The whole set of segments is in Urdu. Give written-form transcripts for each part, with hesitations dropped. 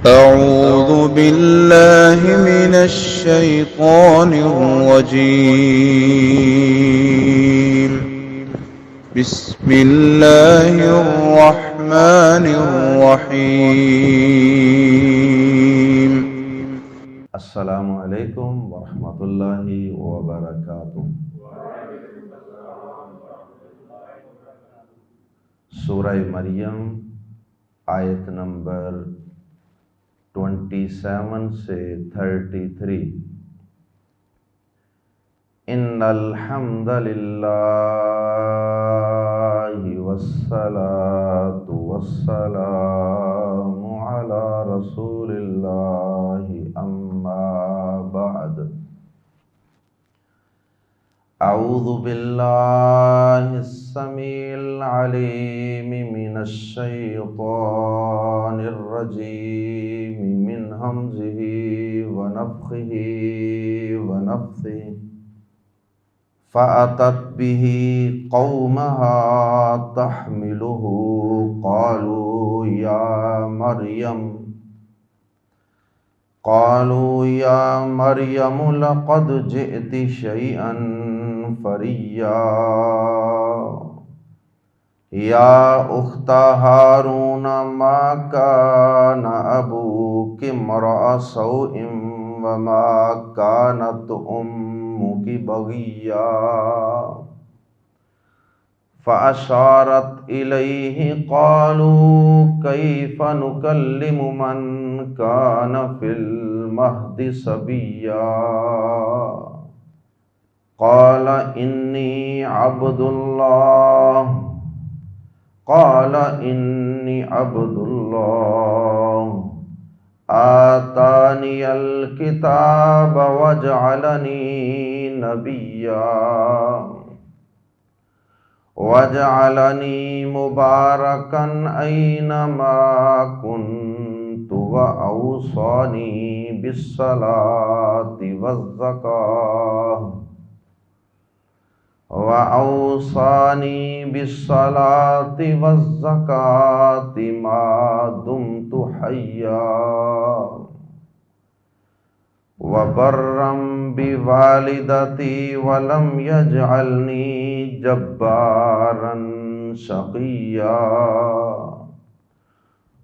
أعوذ بالله من الشيطان الرجيم. بسم الله الرحمن الرحيم. السلام علیکم ورحمۃ اللہ وبرکاتہ۔ سورہ مریم آیت نمبر 27 سے 33۔ ان الحمد للہ والصلاة والسلام علی رسول اللہ اما بعد۔ اعوذ باللہ السمیع العلیم من الشیطان الرجیم من ہمزہ ونفخہ ونفثہ۔ فأتت به قومها تحمله قالوا يا مريم لقد جئت شيئا فريا يا أخت هارون ما كان أبوك امرأ سوء وما كانت أمك بغيا فأشارت إليه قالوا كيف نكلم من كان في المهد صبيا قال إني عبد الله آتاني الكتاب وجعلني نبيا وجعلني مباركا أينما كنت وأوصاني بالصلاة والزكاة ما دمت حيا وبرا بوالدتي ولم يجعلني جبارا شقيا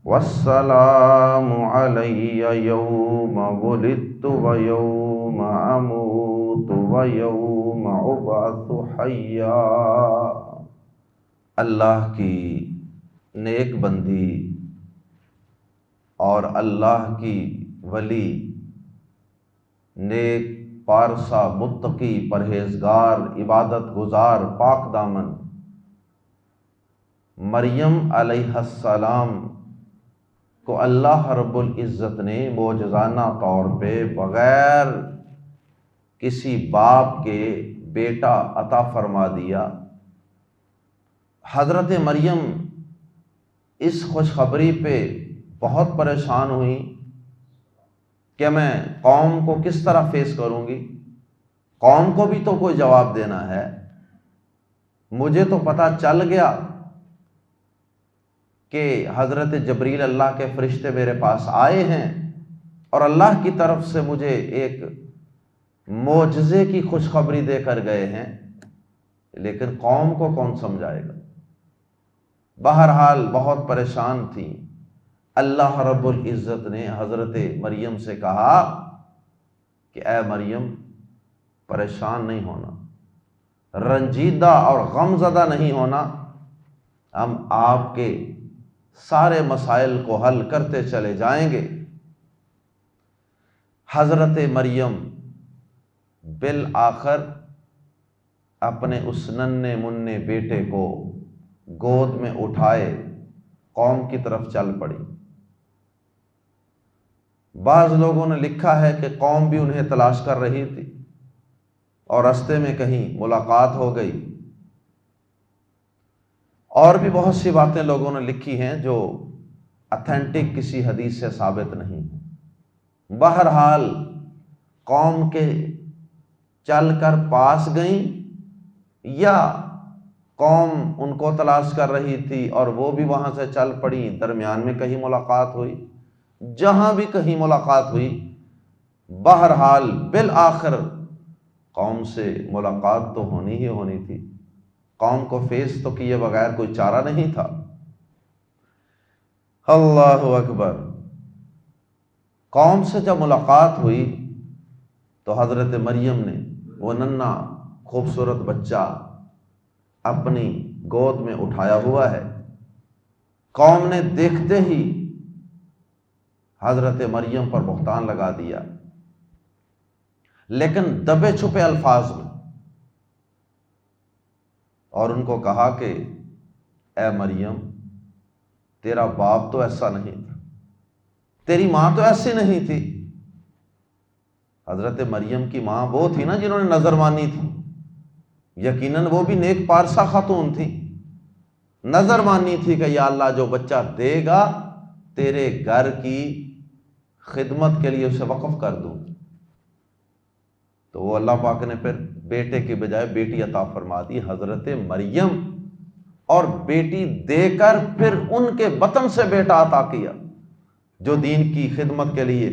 والسلام علي يوم ولدت ويوم أموت ويوم أبعث حيا۔ اللہ کی نیک بندی اور اللہ کی ولی، نیک پارسا متقی پرہیزگار عبادت گزار پاک دامن مریم علیہ السلام کو اللہ رب العزت نے معجزانہ طور پہ بغیر کسی باپ کے بیٹا عطا فرما دیا۔ حضرت مریم اس خوشخبری پہ بہت پریشان ہوئی کہ میں قوم کو کس طرح فیس کروں گی، قوم کو بھی تو کوئی جواب دینا ہے۔ مجھے تو پتہ چل گیا کہ حضرت جبریل اللہ کے فرشتے میرے پاس آئے ہیں اور اللہ کی طرف سے مجھے ایک معجزے کی خوشخبری دے کر گئے ہیں، لیکن قوم کو کون سمجھائے گا؟ بہرحال بہت پریشان تھی۔ اللہ رب العزت نے حضرت مریم سے کہا کہ اے مریم پریشان نہیں ہونا، رنجیدہ اور غم زدہ نہیں ہونا، ہم آپ کے سارے مسائل کو حل کرتے چلے جائیں گے۔ حضرت مریم بالآخر اپنے اس ننھے منھے بیٹے کو گود میں اٹھائے قوم کی طرف چل پڑی۔ بعض لوگوں نے لکھا ہے کہ قوم بھی انہیں تلاش کر رہی تھی اور راستے میں کہیں ملاقات ہو گئی، اور بھی بہت سی باتیں لوگوں نے لکھی ہیں جو اتھینٹک کسی حدیث سے ثابت نہیں۔ بہرحال قوم کے چل کر پاس گئیں یا قوم ان کو تلاش کر رہی تھی اور وہ بھی وہاں سے چل پڑی، درمیان میں کہیں ملاقات ہوئی۔ جہاں بھی کہیں ملاقات ہوئی، بہرحال بالآخر قوم سے ملاقات تو ہونی ہی ہونی تھی، قوم کو فیس تو کیے بغیر کوئی چارہ نہیں تھا۔ اللہ اکبر۔ قوم سے جب ملاقات ہوئی تو حضرت مریم نے وہ ننھا خوبصورت بچہ اپنی گود میں اٹھایا ہوا ہے۔ قوم نے دیکھتے ہی حضرت مریم پر بہتان لگا دیا، لیکن دبے چھپے الفاظ میں، اور ان کو کہا کہ اے مریم، تیرا باپ تو ایسا نہیں تھا، تیری ماں تو ایسی نہیں تھی۔ حضرت مریم کی ماں وہ تھی نا جنہوں نے نظر مانی تھی، یقیناً وہ بھی نیک پارسا خاتون تھی، نظر مانی تھی کہ یا اللہ جو بچہ دے گا تیرے گھر کی خدمت کے لیے اسے وقف کر دوں۔ تو وہ اللہ پاک نے پھر بیٹے کی بجائے بیٹی عطا فرما دی حضرت مریم، اور بیٹی دے کر پھر ان کے بطن سے بیٹا عطا کیا جو دین کی خدمت کے لیے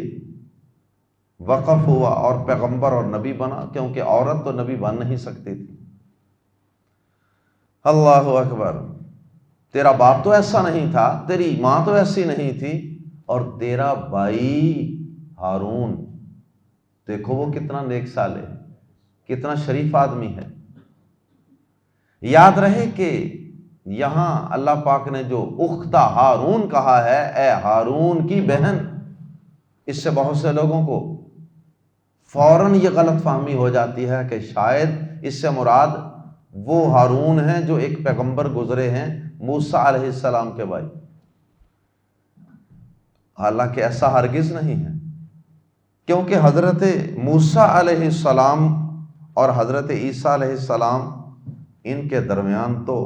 وقف ہوا اور پیغمبر اور نبی بنا، کیونکہ عورت تو نبی بن نہیں سکتی تھی۔ اللہ اکبر۔ تیرا باپ تو ایسا نہیں تھا، تیری ماں تو ایسی نہیں تھی، اور تیرا بھائی ہارون، دیکھو وہ کتنا نیک صالح، کتنا شریف آدمی ہے۔ یاد رہے کہ یہاں اللہ پاک نے جو اختہ ہارون کہا ہے، اے ہارون کی بہن، اس سے بہت سے لوگوں کو فوراً یہ غلط فہمی ہو جاتی ہے کہ شاید اس سے مراد وہ ہارون ہیں جو ایک پیغمبر گزرے ہیں، موسیٰ علیہ السلام کے بھائی۔ حالانکہ ایسا ہرگز نہیں ہے، کیونکہ حضرت موسیٰ علیہ السلام اور حضرت عیسیٰ علیہ السلام، ان کے درمیان تو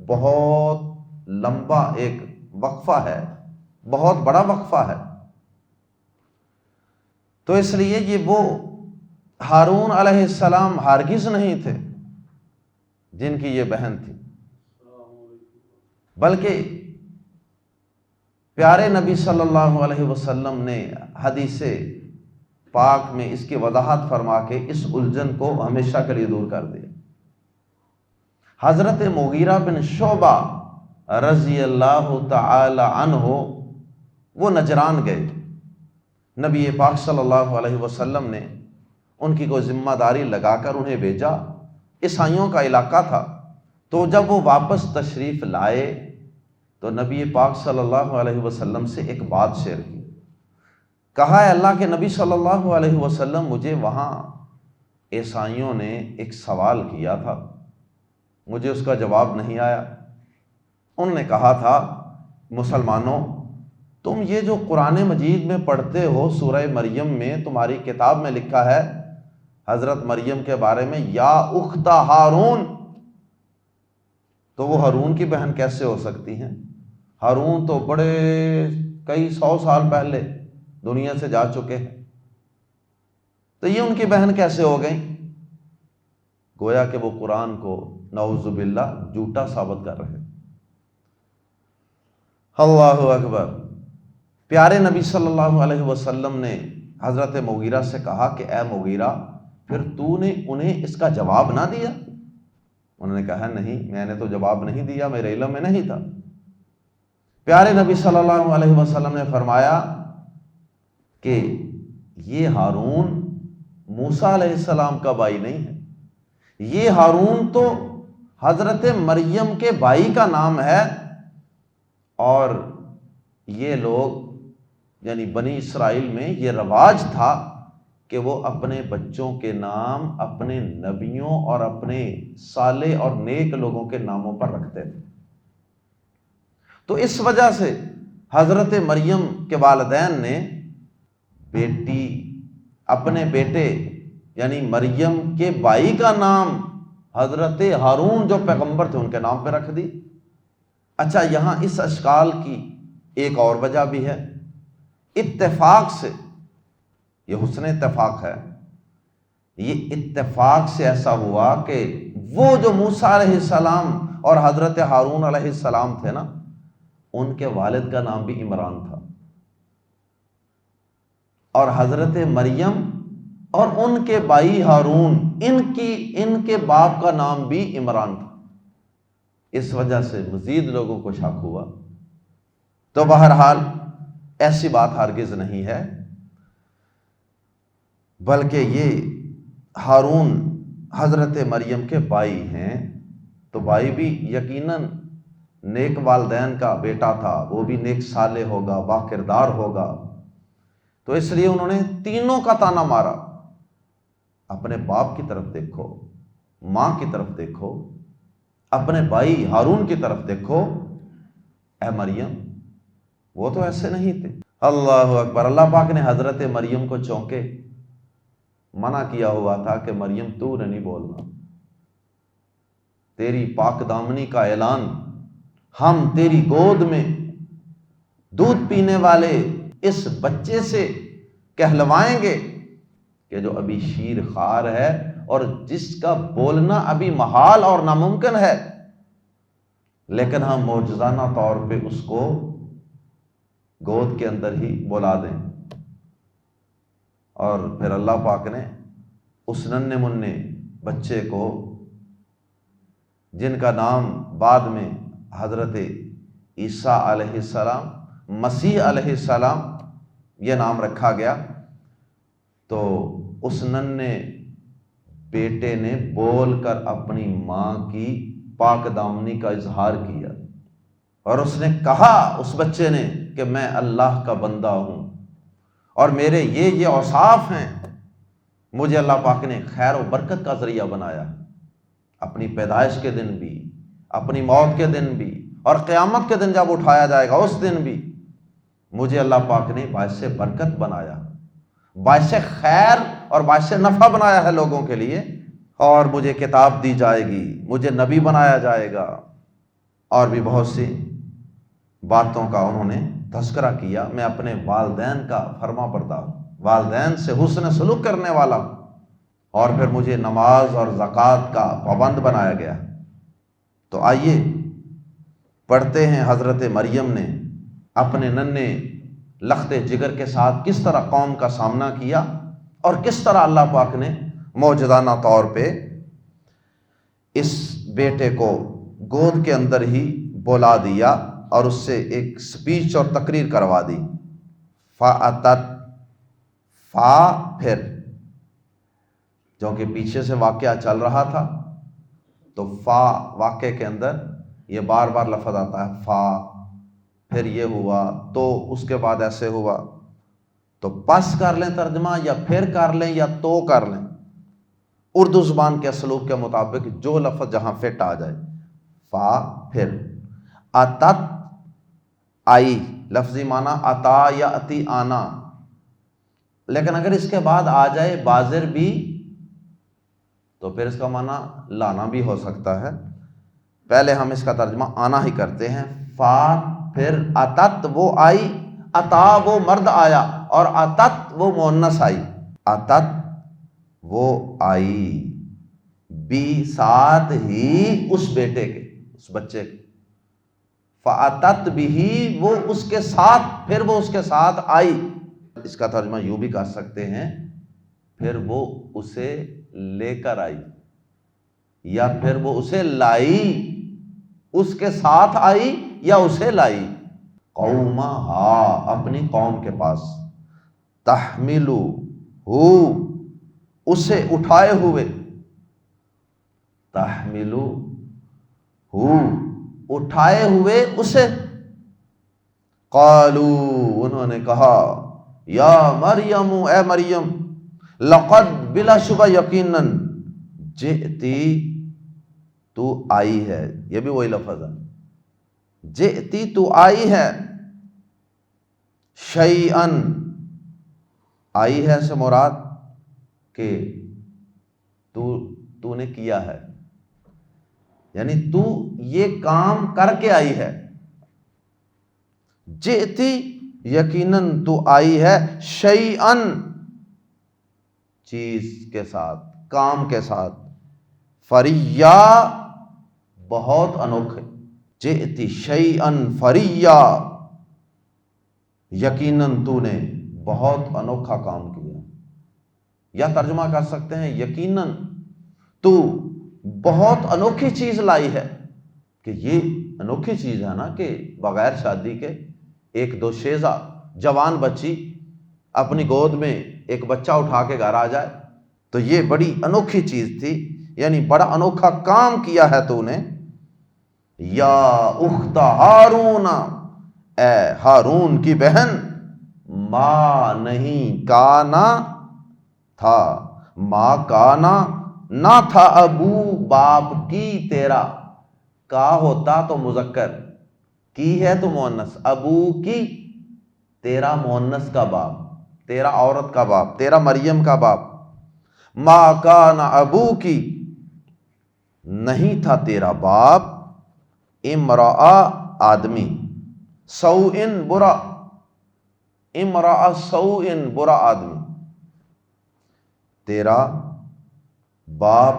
بہت لمبا ایک وقفہ ہے، بہت بڑا وقفہ ہے۔ تو اس لیے یہ وہ ہارون علیہ السلام ہرگز نہیں تھے جن کی یہ بہن تھی، بلکہ پیارے نبی صلی اللہ علیہ وسلم نے حدیث پاک میں اس کی وضاحت فرما کے اس الجھن کو ہمیشہ کے لیے دور کر دیا۔ حضرت مغیرہ بن شعبہ رضی اللہ تعالی عنہ وہ نجران گئے، نبی پاک صلی اللہ علیہ وسلم نے ان کی کوئی ذمہ داری لگا کر انہیں بھیجا، عیسائیوں کا علاقہ تھا۔ تو جب وہ واپس تشریف لائے تو نبی پاک صلی اللہ علیہ وسلم سے ایک بات شیئر کی، کہا ہے اللہ کے نبی صلی اللہ علیہ وسلم، مجھے وہاں عیسائیوں نے ایک سوال کیا تھا، مجھے اس کا جواب نہیں آیا۔ انہوں نے کہا تھا، مسلمانوں تم یہ جو قرآن مجید میں پڑھتے ہو، سورہ مریم میں تمہاری کتاب میں لکھا ہے حضرت مریم کے بارے میں یا اخت ہارون، تو وہ ہارون کی بہن کیسے ہو سکتی ہیں؟ ہارون تو بڑے کئی 100 سال پہلے دنیا سے جا چکے ہیں، تو یہ ان کی بہن کیسے ہو گئیں؟ گویا کہ وہ قرآن کو نعوذ باللہ جھوٹا ثابت کر رہے۔ اللہ اکبر۔ پیارے نبی صلی اللہ علیہ وسلم نے حضرت مغیرہ سے کہا کہ اے مغیرہ، پھر تو نے انہیں اس کا جواب نہ دیا؟ انہوں نے کہا نہیں، میں نے تو جواب نہیں دیا، میرے علم میں نہیں تھا۔ پیارے نبی صلی اللہ علیہ وسلم نے فرمایا کہ یہ ہارون موسیٰ علیہ السلام کا بھائی نہیں ہے، یہ ہارون تو حضرت مریم کے بھائی کا نام ہے، اور یہ لوگ یعنی بنی اسرائیل میں یہ رواج تھا کہ وہ اپنے بچوں کے نام اپنے نبیوں اور اپنے صالح اور نیک لوگوں کے ناموں پر رکھتے تھے۔ تو اس وجہ سے حضرت مریم کے والدین نے اپنے بیٹے یعنی مریم کے بھائی کا نام حضرت ہارون جو پیغمبر تھے ان کے نام پہ رکھ دی۔ اچھا، یہاں اس اشکال کی ایک اور وجہ بھی ہے، اتفاق سے، یہ حسن اتفاق ہے، یہ اتفاق سے ایسا ہوا کہ وہ جو موسیٰ علیہ السلام اور حضرت ہارون علیہ السلام تھے نا، ان کے والد کا نام بھی عمران تھا۔ اور حضرت مریم اور ان کے بھائی ہارون، ان کے باپ کا نام بھی عمران تھا، اس وجہ سے مزید لوگوں کو شک ہوا۔ تو بہرحال ایسی بات ہرگز نہیں ہے، بلکہ یہ ہارون حضرت مریم کے بھائی ہیں، تو بھائی بھی یقیناً نیک والدین کا بیٹا تھا، وہ بھی نیک صالح ہوگا، با کردار ہوگا، تو اس لیے انہوں نے تینوں کا تانا مارا۔ اپنے باپ کی طرف دیکھو، ماں کی طرف دیکھو، اپنے بھائی ہارون کی طرف دیکھو، اے مریم وہ تو ایسے نہیں تھے۔ اللہ اکبر۔ اللہ پاک نے حضرت مریم کو چونکے منع کیا ہوا تھا کہ مریم تو نے نہیں بولنا، تیری پاک دامنی کا اعلان ہم تیری گود میں دودھ پینے والے اس بچے سے کہلوائیں گے کہ جو ابھی شیر خوار ہے اور جس کا بولنا ابھی محال اور ناممکن ہے، لیکن ہم معجزانہ طور پہ اس کو گود کے اندر ہی بلا دیں۔ اور پھر اللہ پاک نے اس ننھے منھے بچے کو، جن کا نام بعد میں حضرت عیسیٰ علیہ السلام، مسیح علیہ السلام یہ نام رکھا گیا، تو اس ننھے بیٹے نے بول کر اپنی ماں کی پاک دامنی کا اظہار کیا، اور اس نے کہا، اس بچے نے، کہ میں اللہ کا بندہ ہوں اور میرے یہ اوصاف ہیں، مجھے اللہ پاک نے خیر و برکت کا ذریعہ بنایا، اپنی پیدائش کے دن بھی، اپنی موت کے دن بھی، اور قیامت کے دن جب اٹھایا جائے گا اس دن بھی مجھے اللہ پاک نے باعث برکت بنایا، باعث خیر اور باعث نفع بنایا ہے لوگوں کے لیے، اور مجھے کتاب دی جائے گی، مجھے نبی بنایا جائے گا، اور بھی بہت سی باتوں کا انہوں نے تذکرہ کیا۔ میں اپنے والدین کا فرما بردار ہوں، والدین سے حسن سلوک کرنے والا ہوں، اور پھر مجھے نماز اور زکوٰۃ کا پابند بنایا گیا۔ تو آئیے پڑھتے ہیں حضرت مریم نے اپنے ننھے لخت جگر کے ساتھ کس طرح قوم کا سامنا کیا، اور کس طرح اللہ پاک نے معجزانہ طور پہ اس بیٹے کو گود کے اندر ہی بولا دیا اور اس سے ایک سپیچ اور تقریر کروا دی۔ فَأَتَتْ، فا پھر، کیونکہ پیچھے سے واقعہ چل رہا تھا تو فا واقعے کے اندر یہ بار بار لفظ آتا ہے، فا، پھر یہ ہوا، تو اس کے بعد ایسے ہوا، تو پس کر لیں ترجمہ، یا پھر کر لیں، یا تو کر لیں، اردو زبان کے اسلوب کے مطابق جو لفظ جہاں فٹ آ جائے۔ فا پھر، اتت آئی، لفظی معنی عطا یا اتی آنا، لیکن اگر اس کے بعد آ جائے بازر بھی تو پھر اس کا معنی لانا بھی ہو سکتا ہے۔ پہلے ہم اس کا ترجمہ آنا ہی کرتے ہیں۔ فا پھر، اتت وہ آئی، عطا وہ مرد آیا، اور اتت وہ مؤنث آئی، اتت وہ آئی، بھی ساتھ ہی اس بیٹے کے، اس بچے کے، فَأَتَتْ بِهِ وہ اس کے ساتھ، پھر وہ اس کے ساتھ آئی۔ اس کا ترجمہ یوں بھی کر سکتے ہیں، پھر وہ اسے لے کر آئی، یا پھر وہ اسے لائی، اس کے ساتھ آئی یا اسے لائی، قومہا اپنی قوم کے پاس، تحملو ہو اسے اٹھائے ہوئے، تحملو ہو اٹھائے ہوئے اسے، قالو انہوں نے کہا، یا مریم اے مریم، لقد بلا شبہ یقیناً، جئتی تو آئی ہے، یہ بھی وہی لفظ ہے، جئتی تو آئی ہے، شیئن آئی ہے سے مراد کہ تو نے کیا ہے، یعنی تو یہ کام کر کے آئی ہے، جئتی یقیناً تو آئی ہے، شیئن چیز کے ساتھ، کام کے ساتھ، فریا بہت انوکھے، جئتی شیئن فریا یقیناً تو نے بہت انوکھا کام کیا، یا ترجمہ کر سکتے ہیں یقیناً تو بہت انوکھی چیز لائی ہے، کہ یہ انوکھی چیز ہے نا کہ بغیر شادی کے ایک دو شیزہ جوان بچی اپنی گود میں ایک بچہ اٹھا کے گھر آ جائے، تو یہ بڑی انوکھی چیز تھی، یعنی بڑا انوکھا کام کیا ہے تو نے۔ یا اخت ہارون، اے ہارون کی بہن، ما نہیں کانا تھا، ما کانا نہ تھا، ابو باپ کی تیرا، کا ہوتا تو مذکر، کی ہے تو مؤنث، ابو کی تیرا مؤنث کا باپ، تیرا عورت کا باپ، تیرا مریم کا باپ، ما کان ابو کی نہیں تھا تیرا باپ، امرأ آدمی، سوء برا، امرأ سوء برا آدمی، تیرا باپ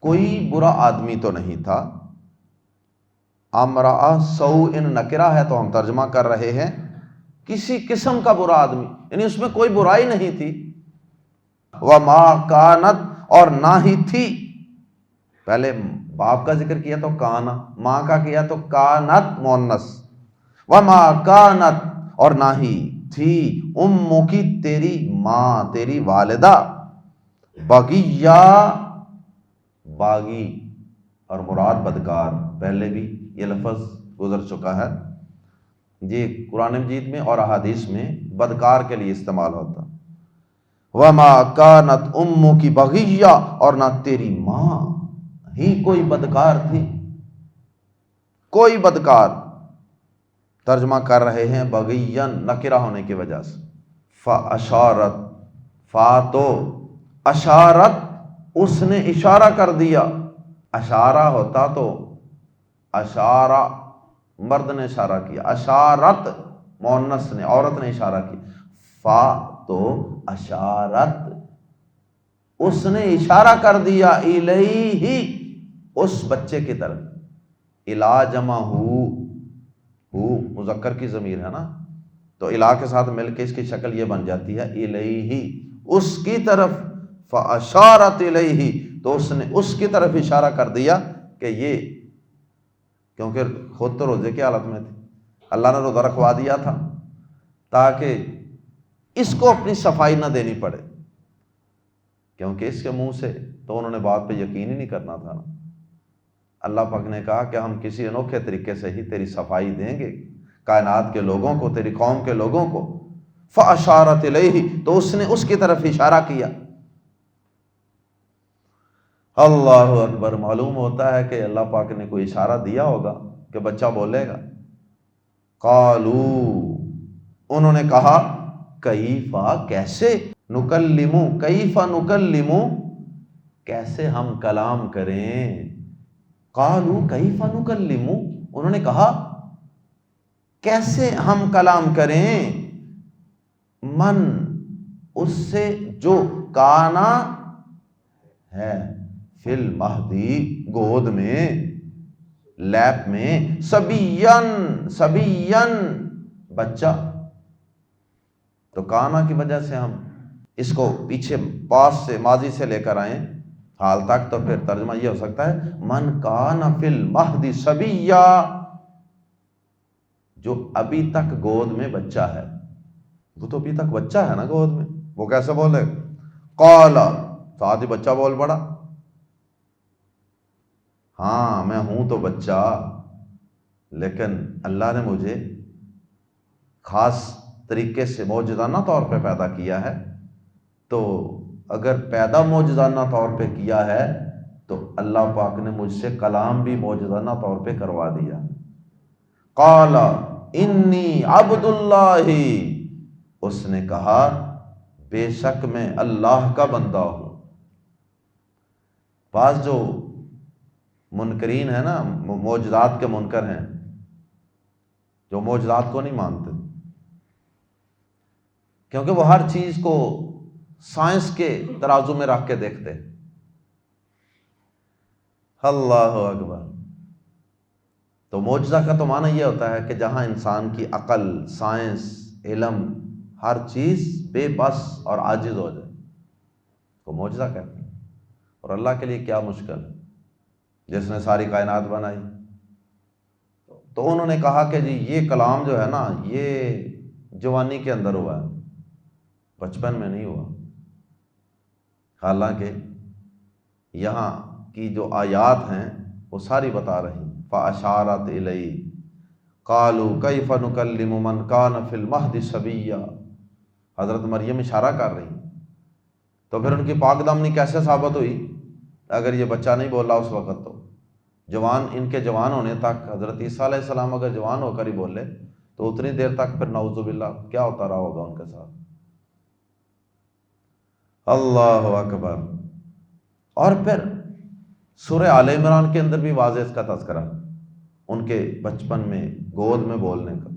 کوئی برا آدمی تو نہیں تھا۔ امرأ سوء نکرہ ہے تو ہم ترجمہ کر رہے ہیں کسی قسم کا برا آدمی، یعنی اس میں کوئی برائی نہیں تھی۔ وما کانت، اور نہ ہی تھی، پہلے باپ کا ذکر کیا تو کانا، ماں کا کیا تو کانت مؤنث، وما کانت، اور نہ ہی تھی، امو کی تیری ماں، تیری والدہ، بغیہ، باغی اور مراد بدکار، پہلے بھی یہ لفظ گزر چکا ہے، یہ قرآن مجید میں اور احادیث میں بدکار کے لیے استعمال ہوتا۔ وما کانت امو کی بغیہ، اور نہ تیری ماں ہی کوئی بدکار تھی، کوئی بدکار، ترجمہ کر رہے ہیں بغیًا نکرہ ہونے کی وجہ سے۔ فاشارت، فا تو اشارت، اس نے اشارہ کر دیا، اشارہ ہوتا تو اشارہ مرد نے اشارہ کیا، اشارت مؤنث نے، عورت نے اشارہ کیا، فا تو اشارت، اس نے اشارہ کر دیا، الیہ، اس بچے کی طرف، الا جمع ہو مذکر کی ضمیر ہے نا، تو الا کے ساتھ مل کے اس کی شکل یہ بن جاتی ہے الیہ، اس کی طرف، فاشارت الیہ، تو اس نے اس کی طرف اشارہ کر دیا کہ یہ، کیونکہ خود تو روزے کی حالت میں تھی، اللہ نے روزہ رکھوا دیا تھا تاکہ اس کو اپنی صفائی نہ دینی پڑے، کیونکہ اس کے منہ سے تو انہوں نے بات پہ یقین ہی نہیں کرنا تھا نا۔ اللہ پاک نے کہا کہ ہم کسی انوکھے طریقے سے ہی تیری صفائی دیں گے کائنات کے لوگوں کو، تیری قوم کے لوگوں کو۔ فاشارت الیہ، تو اس نے اس کی طرف اشارہ کیا۔ اللہ اکبر، معلوم ہوتا ہے کہ اللہ پاک نے کوئی اشارہ دیا ہوگا کہ بچہ بولے گا۔ قالو، انہوں نے کہا، کیفا، کیسے، نکلمو، کیفا نکلمو، کیسے ہم کلام کریں، قالو کیفا نکلمو، انہوں نے کہا کیسے ہم کلام کریں، من، اس سے جو کانا ہے، فی المہدی، گود میں، لیپ میں، صبیًّا، صبیًّا، بچہ، تو کانا کی وجہ سے ہم اس کو پیچھے پاس سے، ماضی سے لے کر آئیں حال تک، تو پھر ترجمہ یہ ہو سکتا ہے من کان فی المہد صبیّا، جو ابھی تک گود میں بچہ ہے، وہ تو ابھی تک بچہ ہے نا گود میں، وہ کیسے بولے؟ قال، ساتھ ہی بچہ بول پڑا، ہاں میں ہوں تو بچہ، لیکن اللہ نے مجھے خاص طریقے سے معجزانہ طور پہ پیدا کیا ہے، تو اگر پیدا معجزانہ طور پہ کیا ہے تو اللہ پاک نے مجھ سے کلام بھی معجزانہ طور پہ کروا دیا۔ قال انی عبد اللہ، اس نے کہا بے شک میں اللہ کا بندہ ہوں۔ بعض جو منکرین ہیں نا، معجزات کے منکر ہیں، جو معجزات کو نہیں مانتے، کیونکہ وہ ہر چیز کو سائنس کے ترازو میں رکھ کے دیکھتے ہیں۔ اللہ اکبر، تو معجزہ کا تو معنی یہ ہوتا ہے کہ جہاں انسان کی عقل، سائنس، علم، ہر چیز بے بس اور عاجز ہو جائے کو معجزہ کہتے ہیں۔ اور اللہ کے لیے کیا مشکل ہے، جس نے ساری کائنات بنائی۔ تو انہوں نے کہا کہ جی یہ کلام جو ہے نا یہ جوانی کے اندر ہوا ہے، بچپن میں نہیں ہوا۔ حالانکہ یہاں کی جو آیات ہیں وہ ساری بتا رہی ہیں۔ فَأَشَارَتْ إِلَيْهِ قَالُوا كَيْفَ نُكَلِّمُ مَنْ كَانَ فِي الْمَهْدِ صَبِيًّا، حضرت مریم اشارہ کر رہی ہیں۔ تو پھر ان کی پاک دامنی کیسے ثابت ہوئی اگر یہ بچہ نہیں بولا اس وقت؟ تو جوان، ان کے جوان ہونے تک، حضرت عیسیٰ علیہ السلام اگر جوان ہو کر ہی بولے تو اتنی دیر تک پھر نعوذ باللہ کیا ہوتا رہا ہوگا ان کے ساتھ۔ اللہ اکبر۔ اور پھر سورہ آل عمران کے اندر بھی واضح اس کا تذکرہ ان کے بچپن میں گود میں بولنے کا،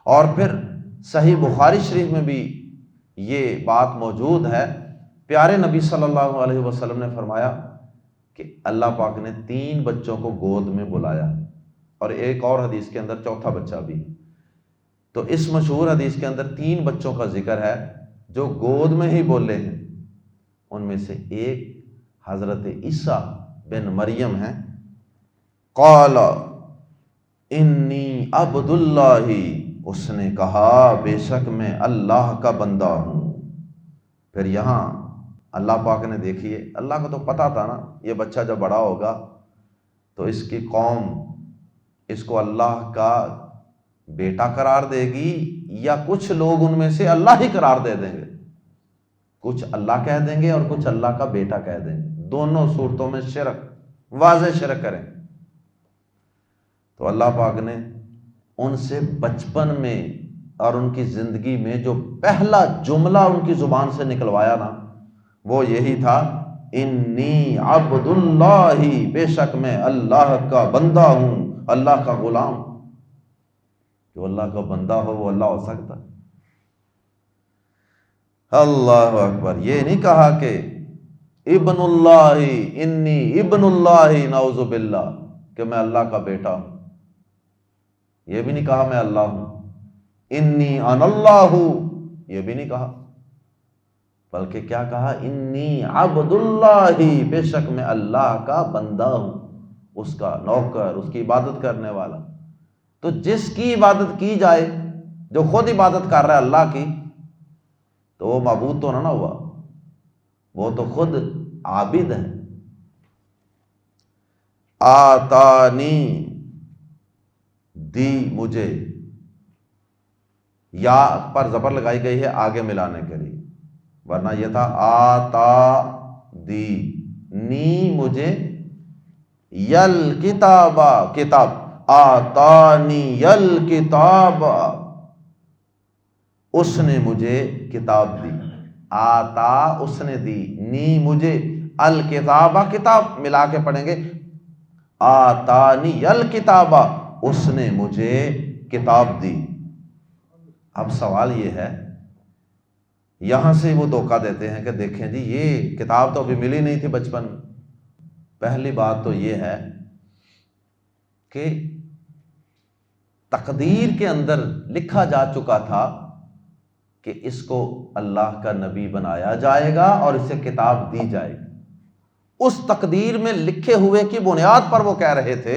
اور پھر صحیح بخاری شریف میں بھی یہ بات موجود ہے۔ پیارے نبی صلی اللہ علیہ وسلم نے فرمایا کہ اللہ پاک نے 3 بچوں کو گود میں بلایا، اور ایک اور حدیث کے اندر چوتھا بچہ بھی۔ تو اس مشہور حدیث کے اندر 3 بچوں کا ذکر ہے جو گود میں ہی بولے ہیں۔ ان میں سے ایک حضرت عیسیٰ بن مریم ہیں۔ قال انی عبد اللہ، اس نے کہا بے شک میں اللہ کا بندہ ہوں۔ پھر یہاں اللہ پاک نے، دیکھیے اللہ کو تو پتا تھا نا یہ بچہ جب بڑا ہوگا تو اس کی قوم اس کو اللہ کا بیٹا قرار دے گی، یا کچھ لوگ ان میں سے اللہ ہی قرار دے دیں گے، کچھ اللہ کہہ دیں گے اور کچھ اللہ کا بیٹا کہہ دیں گے۔ دونوں صورتوں میں شرک، واضح شرک کریں۔ تو اللہ پاک نے ان سے بچپن میں اور ان کی زندگی میں جو پہلا جملہ ان کی زبان سے نکلوایا نا وہ یہی تھا، انی عبد اللہ، بے شک میں اللہ کا بندہ ہوں، اللہ کا غلام۔ جو اللہ کا بندہ ہو وہ اللہ ہو سکتا ہے؟ اللہ اکبر۔ یہ نہیں کہا کہ ابن اللہ، انی ابن اللہ، نعوذ باللہ، کہ میں اللہ کا بیٹا ہوں۔ یہ بھی نہیں کہا میں اللہ ہوں۔ انی انا اللہ، یہ بھی نہیں کہا، بلکہ کیا کہا، انی عبد اللہ، بے شک میں اللہ کا بندہ ہوں، اس کا نوکر، اس کی عبادت کرنے والا۔ تو جس کی عبادت کی جائے، جو خود عبادت کر رہا ہے اللہ کی، تو وہ معبود تو نہ ہوا، وہ تو خود عابد ہے۔ آتانی، دی مجھے، یا پر زبر لگائی گئی ہے آگے ملانے کے لیے، ورنہ یہ تھا آتا دی، نی مجھے، یل کتابا، کتاب، آتانی یل کتابا، اس نے مجھے کتاب دی۔ آتا اس نے دی، نی مجھے، الکتابہ کتاب، ملا کے پڑھیں گے آتانی الکتابہ، اس نے مجھے کتاب دی۔ اب سوال یہ ہے، یہاں سے وہ دھوکہ دیتے ہیں کہ دیکھیں جی یہ کتاب تو ابھی ملی نہیں تھی بچپن میں۔ پہلی بات تو یہ ہے کہ تقدیر کے اندر لکھا جا چکا تھا کہ اس کو اللہ کا نبی بنایا جائے گا اور اسے کتاب دی جائے گی۔ اس تقدیر میں لکھے ہوئے کی بنیاد پر وہ کہہ رہے تھے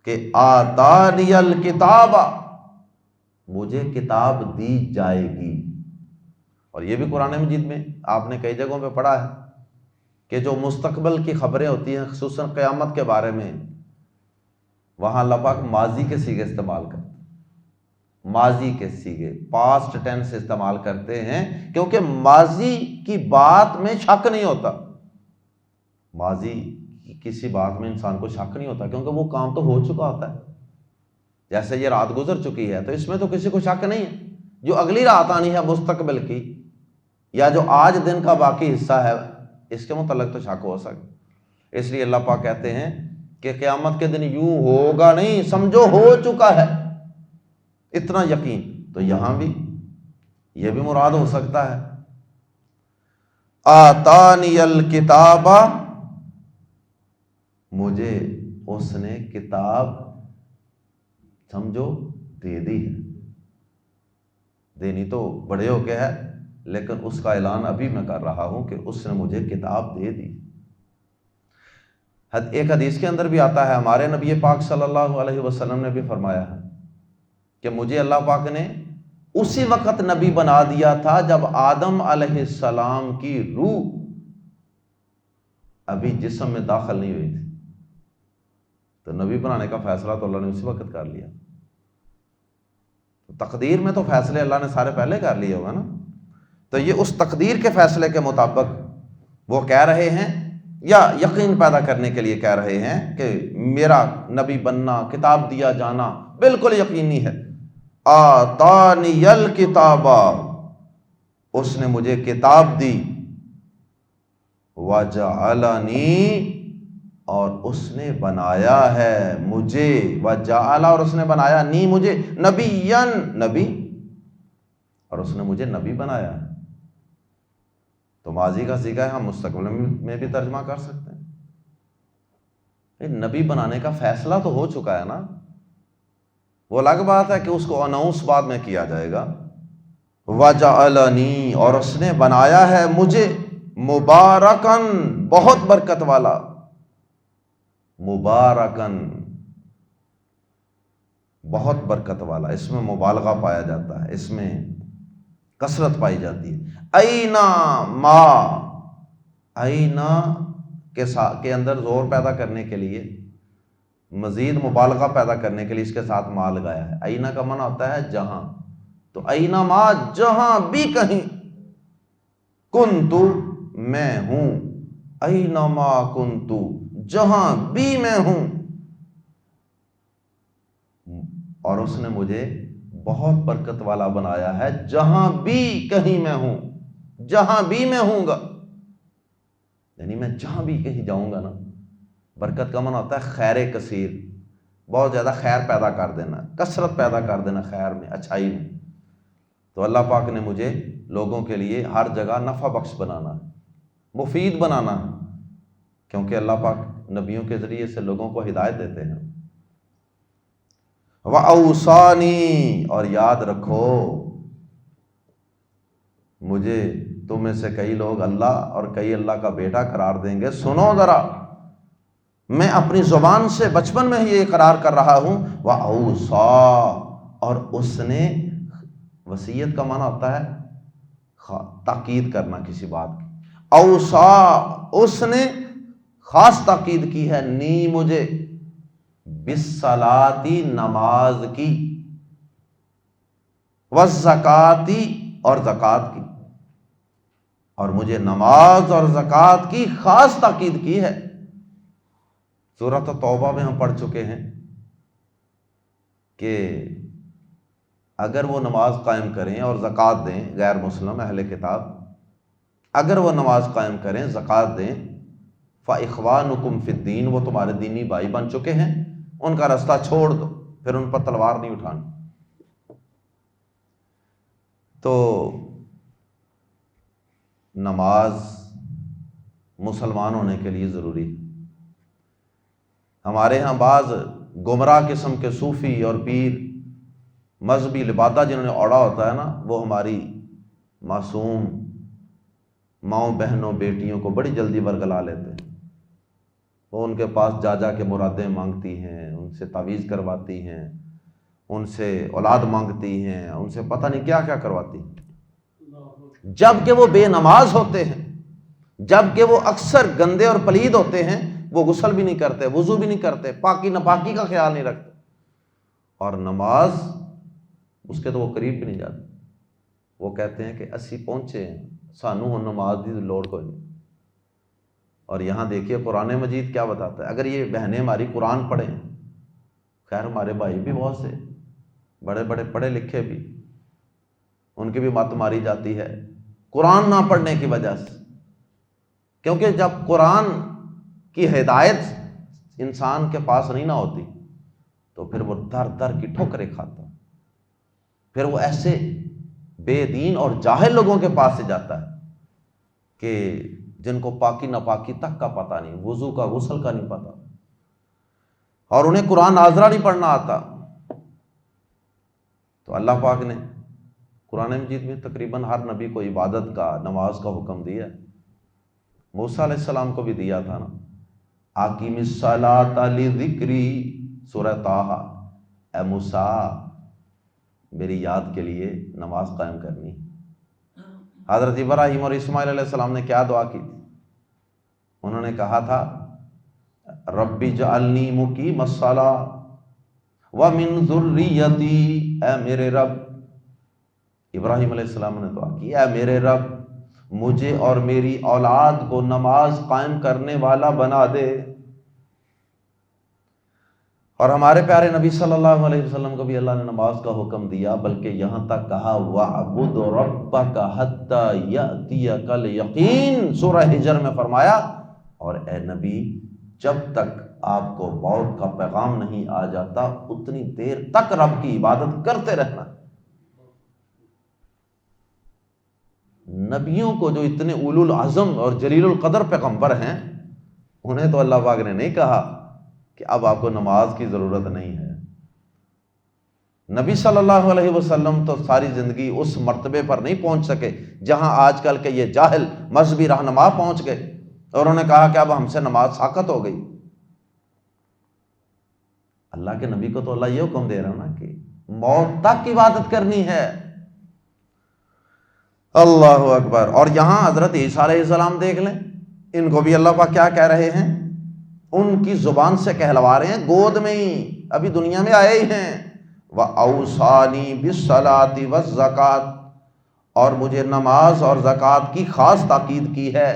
کہ آتانی الکتاب، مجھے کتاب دی جائے گی۔ اور یہ بھی قرآن مجید میں آپ نے کئی جگہوں پہ پڑھا ہے کہ جو مستقبل کی خبریں ہوتی ہیں خصوصاً قیامت کے بارے میں، وہاں اللہ پاک ماضی کے صیغے استعمال کرتے ہیں، ماضی کے صیغے، پاسٹ ٹینس استعمال کرتے ہیں، کیونکہ ماضی کی بات میں شک نہیں ہوتا۔ ماضی کی کسی بات میں انسان کو شک نہیں ہوتا کیونکہ وہ کام تو ہو چکا ہوتا ہے۔ جیسے یہ رات گزر چکی ہے تو اس میں تو کسی کو شک نہیں ہے۔ جو اگلی رات آنی ہے مستقبل کی، یا جو آج دن کا باقی حصہ ہے، اس کے متعلق تو شک ہو سکتا۔ اس لیے اللہ پاک کہتے ہیں کہ قیامت کے دن یوں ہوگا نہیں، سمجھو ہو چکا ہے، اتنا یقین۔ تو یہاں بھی یہ بھی مراد ہو سکتا ہے، آتانی الکتاب، مجھے اس نے کتاب سمجھو دے دی ہے، دینی تو بڑے ہو کے ہے، لیکن اس کا اعلان ابھی میں کر رہا ہوں کہ اس نے مجھے کتاب دے دی۔ ایک حدیث کے اندر بھی آتا ہے، ہمارے نبی پاک صلی اللہ علیہ وسلم نے بھی فرمایا ہے کہ مجھے اللہ پاک نے اسی وقت نبی بنا دیا تھا جب آدم علیہ السلام کی روح ابھی جسم میں داخل نہیں ہوئی تھی، تو نبی بنانے کا فیصلہ تو اللہ نے اسی وقت کر لیا۔ تقدیر میں تو فیصلے اللہ نے سارے پہلے کر لیے ہوگا نا، تو یہ اس تقدیر کے فیصلے کے مطابق وہ کہہ رہے ہیں، یا یقین پیدا کرنے کے لیے کہہ رہے ہیں کہ میرا نبی بننا، کتاب دیا جانا بالکل یقینی ہے۔ آتانی الکتاب، اس نے مجھے کتاب دی، وجعلنی، اور اس نے بنایا ہے مجھے، وجعل، اور اس نے بنایا نی مجھے، نبیًا، نبی، اور اس نے مجھے نبی بنایا ہے۔ تو ماضی کا صیغہ ہے، ہم مستقبل میں بھی ترجمہ کر سکتے ہیں۔ نبی بنانے کا فیصلہ تو ہو چکا ہے نا، وہ الگ بات ہے کہ اس کو اناؤنس بعد میں کیا جائے گا۔ وجعلنی، اور اس نے بنایا ہے مجھے، مبارکن، بہت برکت والا، مبارکن، بہت برکت والا، اس میں مبالغہ پایا جاتا ہے، اس میں کثرت پائی جاتی ہے۔ اینا ما، اینا کے اندر زور پیدا کرنے کے لیے، مزید مبالغہ پیدا کرنے کے لیے اس کے ساتھ ما لگایا ہے۔ اینا کا معنی ہوتا ہے جہاں، تو اینا ما، جہاں بھی کہیں، کنتو، میں ہوں، اینا ما کنتو، جہاں بھی میں ہوں، اور اس نے مجھے بہت برکت والا بنایا ہے، جہاں بھی کہیں میں ہوں، جہاں بھی میں ہوں گا، یعنی میں جہاں بھی کہیں جاؤں گا نا، برکت کا معنی ہوتا ہے خیر کثیر، بہت زیادہ خیر پیدا کر دینا، کثرت پیدا کر دینا خیر میں، اچھائی میں۔ تو اللہ پاک نے مجھے لوگوں کے لیے ہر جگہ نفع بخش بنانا، مفید بنانا، کیونکہ اللہ پاک نبیوں کے ذریعے سے لوگوں کو ہدایت دیتے ہیں۔ وَأَوْصَانِي، اور یاد رکھو مجھے، تم میں سے کئی لوگ اللہ اور کئی اللہ کا بیٹا قرار دیں گے، سنو ذرا، میں اپنی زبان سے بچپن میں ہی یہ اقرار کر رہا ہوں۔ وَأَوْصَا، اور اس نے، وصیت کا معنی ہوتا ہے تاکید کرنا کسی بات کی، اوصا، اس نے خاص تاکید کی ہے، نی مجھے، بالصلاۃ، نماز کی، والزکاۃ، اور زکوٰۃ کی، اور مجھے نماز اور زکوٰۃ کی خاص تاکید کی ہے۔ سورۃ توبہ میں ہم پڑھ چکے ہیں کہ اگر وہ نماز قائم کریں اور زکوٰۃ دیں، غیر مسلم اہل کتاب اگر وہ نماز قائم کریں، زکوٰۃ دیں، فَإِخْوَانُكُمْ فِي الدِّينِ، وہ تمہارے دینی بھائی بن چکے ہیں، ان کا راستہ چھوڑ دو، پھر ان پر تلوار نہیں اٹھانی۔ تو نماز مسلمان ہونے کے لیے ضروری ہے۔ ہمارے ہاں بعض گمراہ قسم کے صوفی اور پیر مذہبی لبادہ جنہوں نے اوڑا ہوتا ہے نا، وہ ہماری معصوم ماؤں بہنوں بیٹیوں کو بڑی جلدی ورگلا لیتے ہیں۔ وہ ان کے پاس جا جا کے مرادیں مانگتی ہیں، ان سے تعویذ کرواتی ہیں، ان سے اولاد مانگتی ہیں، ان سے پتہ نہیں کیا کیا کرواتی ہیں، جب کہ وہ بے نماز ہوتے ہیں، جب کہ وہ اکثر گندے اور پلید ہوتے ہیں، وہ غسل بھی نہیں کرتے، وضو بھی نہیں کرتے، پاکی ناپاکی کا خیال نہیں رکھتے، اور نماز اس کے تو وہ قریب بھی نہیں جاتے۔ وہ کہتے ہیں کہ اسی پہنچے ہیں، سانو ہن نماز دی لوڑ کوئی نہیں۔ اور یہاں دیکھیے قرآن مجید کیا بتاتا ہے۔ اگر یہ بہنیں ہماری قرآن پڑھیں، خیر ہمارے بھائی بھی بہت سے بڑے بڑے پڑھے لکھے بھی، ان کی بھی مت ماری جاتی ہے قرآن نہ پڑھنے کی وجہ سے، کیونکہ جب قرآن کی ہدایت انسان کے پاس نہیں نہ ہوتی تو پھر وہ در در کی ٹھوکریں کھاتا، پھر وہ ایسے بے دین اور جاہل لوگوں کے پاس سے جاتا ہے کہ جن کو پاکی ناپاکی تک کا پتہ نہیں، وضو کا غسل کا نہیں پتہ، اور انہیں قرآن ناظرہ نہیں پڑھنا آتا۔ تو اللہ پاک نے قرآن مجید میں تقریباً ہر نبی کو عبادت کا، نماز کا حکم دیا ہے۔ موسیٰ علیہ السلام کو بھی دیا تھا نا، اقیم الصلاۃ لذکری، سورہ طٰہٰ، اے موسیٰ میری یاد کے لیے نماز قائم کرنی۔ حضرت ابراہیم اور اسماعیل علیہ السلام نے کیا دعا کی تھی؟ انہوں نے کہا تھا رب اجعلنی مقیم الصلاۃ ومن ذریتی، اے میرے رب، ابراہیم علیہ السلام نے دعا کی، اے میرے رب مجھے اور میری اولاد کو نماز قائم کرنے والا بنا دے۔ اور ہمارے پیارے نبی صلی اللہ علیہ وسلم کو بھی اللہ نے نماز کا حکم دیا، بلکہ یہاں تک کہا وَاعْبُدْ رَبَّكَ حَتَّى يَأْتِيَكَ الْيَقِينُ، سورہ ہجر میں فرمایا، اور اے نبی جب تک آپ کو موت کا پیغام نہیں آ جاتا اتنی دیر تک رب کی عبادت کرتے رہنا۔ نبیوں کو جو اتنے اولو العزم اور جلیل القدر پیغمبر ہیں، انہیں تو اللہ پاک نے نہیں کہا کہ اب آپ کو نماز کی ضرورت نہیں ہے۔ نبی صلی اللہ علیہ وسلم تو ساری زندگی اس مرتبے پر نہیں پہنچ سکے جہاں آج کل کے یہ جاہل مذہبی رہنما پہنچ گئے، اور انہوں نے کہا کہ اب ہم سے نماز ساقط ہو گئی۔ اللہ کے نبی کو تو اللہ یہ حکم دے رہا نا کہ موت تک عبادت کرنی ہے۔ اللہ اکبر۔ اور یہاں حضرت عیسیٰ علیہ السلام دیکھ لیں، ان کو بھی اللہ پاک کیا کہہ رہے ہیں؟ ان کی زبان سے کہلوا رہے ہیں، گود میں ہی ابھی دنیا میں آئے ہی ہیں، وَأَوْصَانِي بِالصَّلَاةِ وَالزَّكَاةِ، اور مجھے نماز اور زکوٰۃ کی خاص تاکید کی ہے۔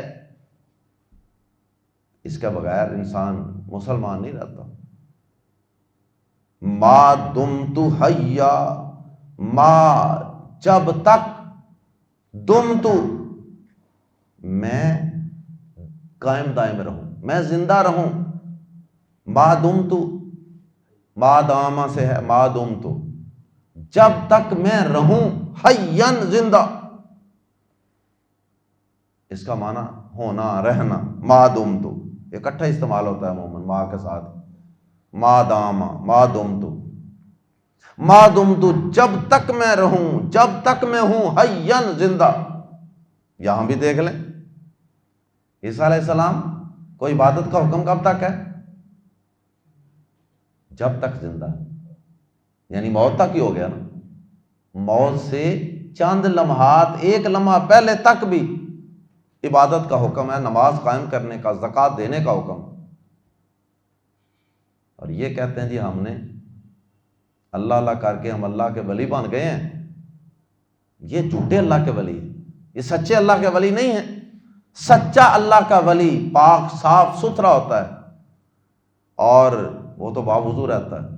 اس کے بغیر انسان مسلمان نہیں رہتا۔ ما دمت حیا، ما جب تک، دمت میں قائم دائم رہوں، میں زندہ رہوں، ما دمت، ما داما سے ہے ما دمت، جب تک میں رہوں حیاً زندہ، اس کا معنی ہونا، رہنا، ما دمت اکٹھا استعمال ہوتا ہے عموماً ما کے ساتھ، ما داما، ما دمت، ما دمت جب تک میں رہوں، جب تک میں ہوں حیاً زندہ۔ یہاں بھی دیکھ لیں عیسیٰ علیہ السلام کو عبادت کا حکم کب تک ہے؟ جب تک زندہ، یعنی موت تک ہی ہو گیا نا۔ موت سے چند لمحات، ایک لمحہ پہلے تک بھی عبادت کا حکم ہے، نماز قائم کرنے کا، زکوٰۃ دینے کا حکم۔ اور یہ کہتے ہیں جی ہم نے اللہ اللہ کر کے ہم اللہ کے ولی بن گئے ہیں، یہ جھوٹے اللہ کے ولی ہیں، یہ سچے اللہ کے ولی نہیں ہیں۔ سچا اللہ کا ولی پاک صاف ستھرا ہوتا ہے، اور وہ تو باوضو رہتا ہے،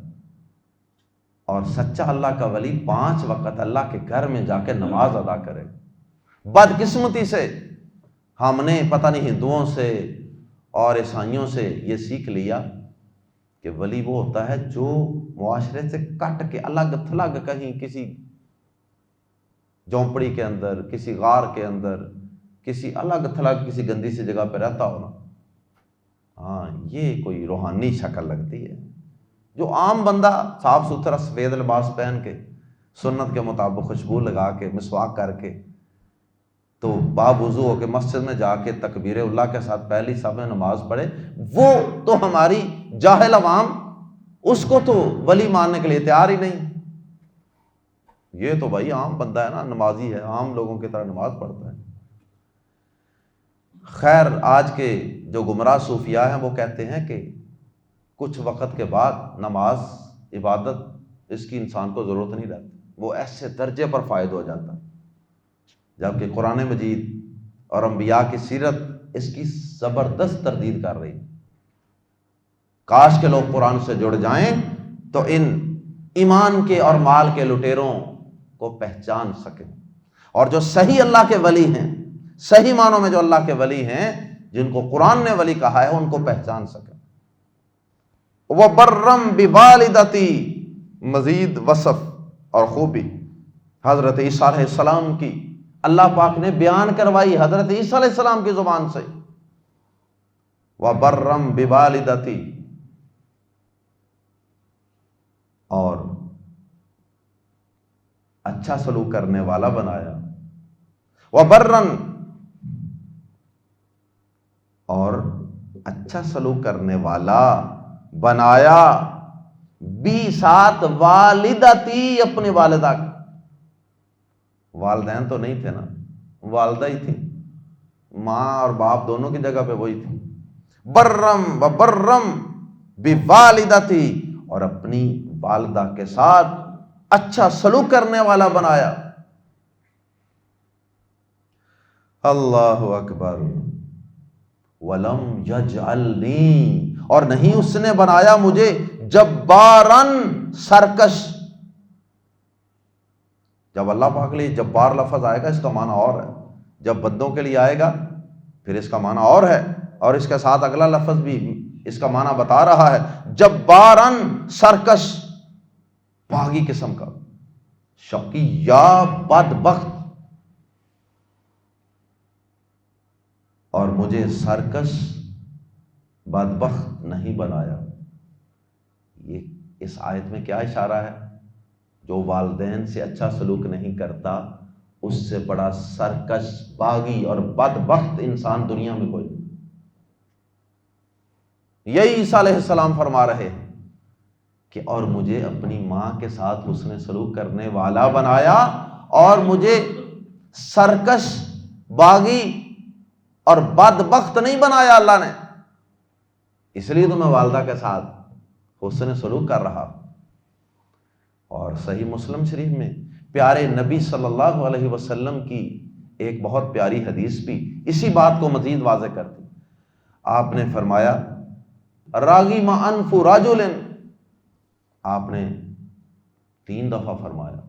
اور سچا اللہ کا ولی 5 وقت اللہ کے گھر میں جا کے نماز ادا کرے۔ بدقسمتی سے ہم نے پتہ نہیں ہندوؤں سے اور عیسائیوں سے یہ سیکھ لیا کہ ولی وہ ہوتا ہے جو معاشرے سے کٹ کے الگ تھلگ کہیں کسی جھونپڑی کے اندر، کسی غار کے اندر، کسی الگ تھلگ کسی گندی سی جگہ پہ رہتا ہو نا، ہاں یہ کوئی روحانی شکل لگتی ہے۔ جو عام بندہ صاف ستھرا سفید لباس پہن کے، سنت کے مطابق خوشبو لگا کے، مسواک کر کے، تو باوضو ہو کے مسجد میں جا کے تکبیر اللہ کے ساتھ پہلی صف میں نماز پڑھے، وہ تو ہماری جاہل عوام اس کو تو ولی ماننے کے لیے تیار ہی نہیں۔ یہ تو بھائی عام بندہ ہے نا، نمازی ہے، عام لوگوں کی طرح نماز پڑھتا ہے۔ خیر، آج کے جو گمراہ صوفیاء ہیں وہ کہتے ہیں کہ کچھ وقت کے بعد نماز، عبادت، اس کی انسان کو ضرورت نہیں رہتی، وہ ایسے درجے پر فائد ہو جاتا ہے، جبکہ قرآن مجید اور انبیاء کی سیرت اس کی زبردست تردید کر رہی۔ کاش کے لوگ قرآن سے جڑ جائیں تو ان ایمان کے اور مال کے لٹیروں کو پہچان سکیں، اور جو صحیح اللہ کے ولی ہیں، صحیح معنوں میں جو اللہ کے ولی ہیں، جن کو قرآن نے ولی کہا ہے، ان کو پہچان سکیں۔ وَبَرًّا بِوَالِدَتِي، مزید وصف اور خوبی حضرت عیسیٰ علیہ السلام کی اللہ پاک نے بیان کروائی حضرت عیسیٰ علیہ السلام کی زبان سے۔ وَبَرًّا بِوَالِدَتِي، اور اچھا سلوک کرنے والا بنایا، وبرن، اور اچھا سلوک کرنے والا بنایا، بھی ساتھ والدتی، اپنی والدہ کی، والدین تو نہیں تھے نا، والدہ ہی تھی، ماں اور باپ دونوں کی جگہ پہ وہی تھی، برم و برم بوالدتی، اور اپنی والدہ کے ساتھ اچھا سلوک کرنے والا بنایا۔ اللہ اکبر، ولم یجعلنی، اور نہیں اس نے بنایا مجھے جبارن، سرکش۔ جب اللہ پاک کے لیے جبار لفظ آئے گا اس کا معنی اور ہے، جب بندوں کے لیے آئے گا پھر اس کا معنی اور ہے، اور اس کے ساتھ اگلا لفظ بھی اس کا معنی بتا رہا ہے، جبارن، سرکش، باغی قسم کا، شقی یا بدبخت، اور مجھے سرکش بدبخت نہیں بنایا۔ یہ اس آیت میں کیا اشارہ ہے؟ جو والدین سے اچھا سلوک نہیں کرتا اس سے بڑا سرکش، باغی اور بدبخت انسان دنیا میں کوئی نہیں۔ یہی عیسیٰ علیہ السلام فرما رہے ہیں کہ اور مجھے اپنی ماں کے ساتھ حسن سلوک کرنے والا بنایا، اور مجھے سرکش، باغی اور بدبخت نہیں بنایا اللہ نے، اس لیے تو میں والدہ کے ساتھ حسن سلوک کر رہا۔ اور صحیح مسلم شریف میں پیارے نبی صلی اللہ علیہ وسلم کی ایک بہت پیاری حدیث بھی اسی بات کو مزید واضح کرتی۔ آپ نے فرمایا راغم انف رجل، آپ نے 3 دفعہ فرمایا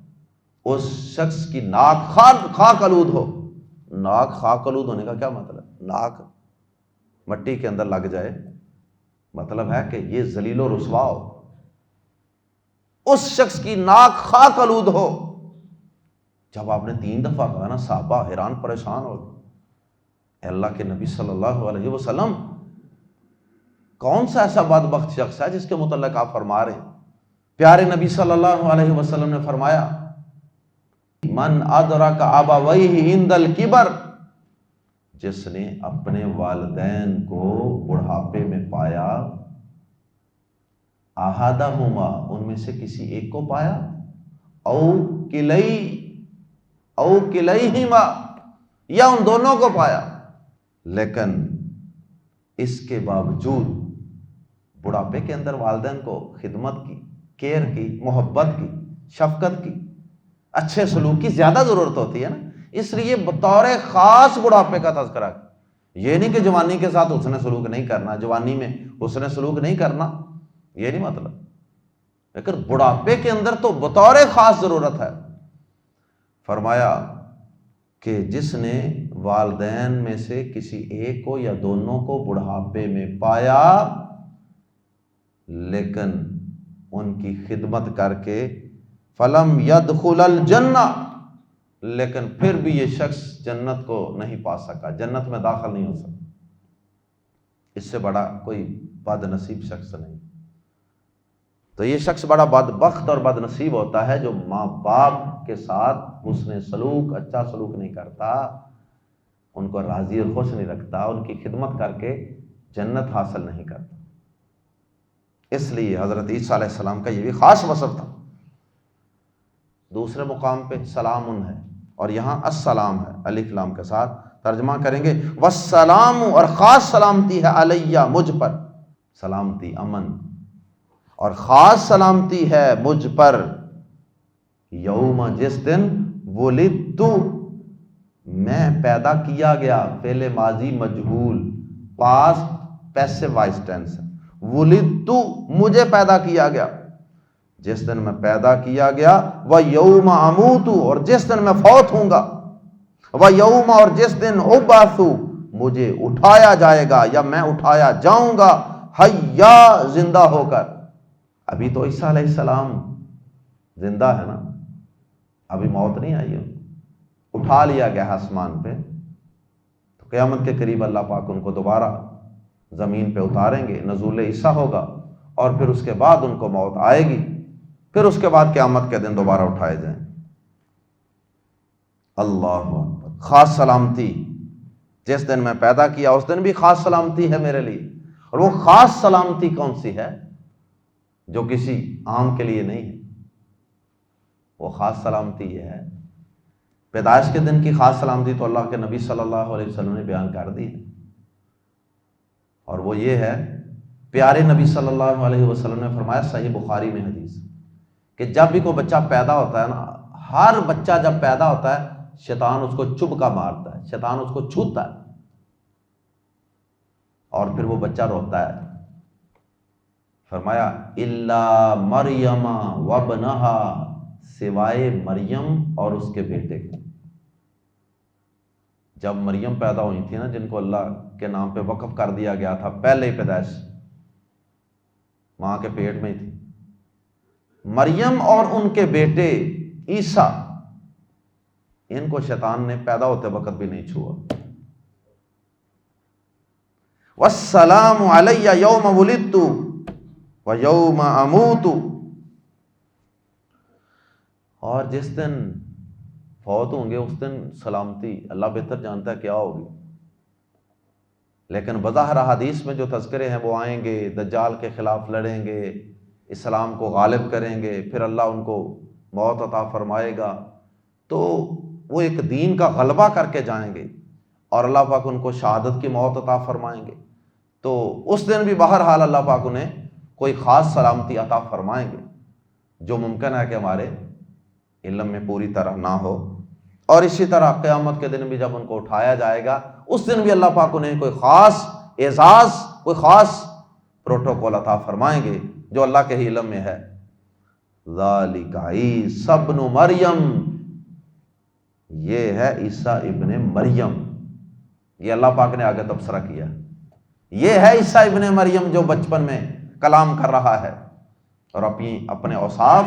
اس شخص کی ناک خاک آلود ہو۔ ناک خاک آلود ہونے کا کیا مطلب؟ ناک مٹی کے اندر لگ جائے، مطلب ہے کہ یہ ذلیل و رسوا ہو، اس شخص کی ناک خاک آلود ہو۔ جب آپ نے 3 دفعہ کہا نا، صحابہ حیران پریشان ہو گئے، اے اللہ کے نبی صلی اللہ علیہ وسلم، کون سا ایسا بدبخت شخص ہے جس کے متعلق آپ فرما رہے ہیں؟ پیارے نبی صلی اللہ علیہ وسلم نے فرمایا من ادرک ابویہ عند الکبر، جس نے اپنے والدین کو بڑھاپے میں پایا، احدہما، ان میں سے کسی ایک کو پایا، او کلیہما، یا ان دونوں کو پایا، لیکن اس کے باوجود بڑھاپے کے اندر والدین کو خدمت کی، کیئر کی، محبت کی، شفقت کی، اچھے سلوک کی زیادہ ضرورت ہوتی ہے نا، اس لیے بطور خاص بڑھاپے کا تذکرہ۔ یہ نہیں کہ جوانی کے ساتھ حسن سلوک نہیں کرنا، جوانی میں حسن سلوک نہیں کرنا، یہ نہیں مطلب، لیکن بڑھاپے کے اندر تو بطور خاص ضرورت ہے۔ فرمایا کہ جس نے والدین میں سے کسی ایک کو یا دونوں کو بڑھاپے میں پایا لیکن ان کی خدمت کر کے، فلم يدخل الجنہ، لیکن پھر بھی یہ شخص جنت کو نہیں پا سکا، جنت میں داخل نہیں ہو سکا، اس سے بڑا کوئی بد نصیب شخص نہیں۔ تو یہ شخص بڑا بدبخت اور بد نصیب ہوتا ہے جو ماں باپ کے ساتھ حسن سلوک، اچھا سلوک نہیں کرتا، ان کو راضی اور خوش نہیں رکھتا، ان کی خدمت کر کے جنت حاصل نہیں کرتا۔ اس لیے حضرت عیسیٰ علیہ السلام کا یہ بھی خاص وصف تھا۔ دوسرے مقام پہ سلام ہے، اور یہاں السلام ہے الف لام کے ساتھ، ترجمہ کریں گے والسلام، اور خاص سلامتی ہے علیہ، مجھ پر، سلامتی امن، اور خاص سلامتی ہے مجھ پر، یوم، جس دن، ولدت، میں پیدا کیا گیا، فعل ماضی مجہول، پاسٹ پیسو وائس ٹینس، ولدت، مجھے پیدا کیا گیا، جس دن میں پیدا کیا گیا، وَيَوْمَ أَمُوتُ، اور جس دن میں فوت ہوں گا، وَيَوْمَ، اور جس دن أُبْعَثُ، مجھے اٹھایا جائے گا یا میں اٹھایا جاؤں گا، حیا، زندہ ہو کر۔ ابھی تو عیسیٰ علیہ السلام زندہ ہے نا، ابھی موت نہیں آئی ہے، اٹھا لیا گیا آسمان پہ، تو قیامت کے قریب اللہ پاک ان کو دوبارہ زمین پہ اتاریں گے، نزول عیسیٰ ہوگا، اور پھر اس کے بعد ان کو موت آئے گی، پھر اس کے بعد قیامت کے دن دوبارہ اٹھائے جائیں۔ اللہ اکبر، خاص سلامتی، جس دن میں پیدا کیا اس دن بھی خاص سلامتی ہے میرے لیے، اور وہ خاص سلامتی کون سی ہے؟ جو کسی عام کے لیے نہیں ہے، وہ خاص سلامتی یہ ہے، پیدائش کے دن کی خاص سلامتی تو اللہ کے نبی صلی اللہ علیہ وسلم نے بیان کر دی ہے، اور وہ یہ ہے، پیارے نبی صلی اللہ علیہ وسلم نے فرمایا، صحیح بخاری میں حدیث، کہ جب بھی کوئی بچہ پیدا ہوتا ہے نا، ہر بچہ جب پیدا ہوتا ہے شیطان اس کو چبکا مارتا ہے، شیطان اس کو چھوتا ہے، اور پھر وہ بچہ روتا ہے۔ فرمایا الا مریم وابنہا، سوائے مریم اور اس کے بیٹے کے۔ جب مریم پیدا ہوئی تھی نا، جن کو اللہ کے نام پہ وقف کر دیا گیا تھا، پہلے ہی پیدائش ماں کے پیٹ میں ہی تھی، مریم اور ان کے بیٹے عیسیٰ، ان کو شیطان نے پیدا ہوتے وقت بھی نہیں چھوا۔ والسلام علی یوم ولدت ویوم اموت، اور جس دن فوت ہوں گے اس دن سلامتی اللہ بہتر جانتا ہے کیا ہوگی، لیکن بظاہر حدیث میں جو تذکرے ہیں وہ آئیں گے، دجال کے خلاف لڑیں گے، اسلام کو غالب کریں گے، پھر اللہ ان کو موت عطا فرمائے گا، تو وہ ایک دین کا غلبہ کر کے جائیں گے، اور اللہ پاک ان کو شہادت کی موت عطا فرمائیں گے، تو اس دن بھی بہرحال اللہ پاک انہیں کوئی خاص سلامتی عطا فرمائیں گے، جو ممکن ہے کہ ہمارے علم میں پوری طرح نہ ہو۔ اور اسی طرح قیامت کے دن بھی جب ان کو اٹھایا جائے گا، اس دن بھی اللہ پاک انہیں کوئی خاص اعزاز، کوئی خاص پروٹوکول عطا فرمائیں گے جو اللہ کے ہی علم میں ہے۔ ذالک عیسی ابن مریم، یہ ہے عیسیٰ ابن مریم، یہ اللہ پاک نے آگے تبصرہ کیا، یہ ہے عیسیٰ ابن مریم جو بچپن میں کلام کر رہا ہے اور اپنے اوصاف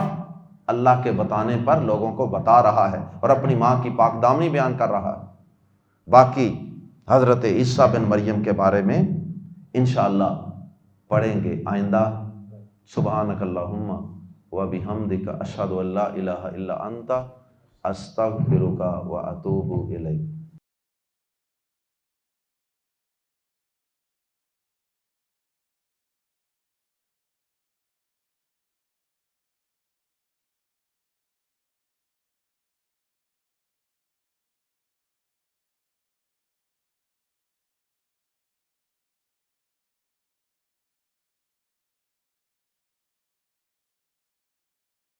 اللہ کے بتانے پر لوگوں کو بتا رہا ہے، اور اپنی ماں کی پاک دامنی بیان کر رہا ہے۔ باقی حضرت عیسیٰ بن مریم کے بارے میں انشاءاللہ پڑھیں گے آئندہ۔ سبحانک اللہم وبحمدک، اشہد ان لا الہ الا انت، استغفرک واتوب الیک۔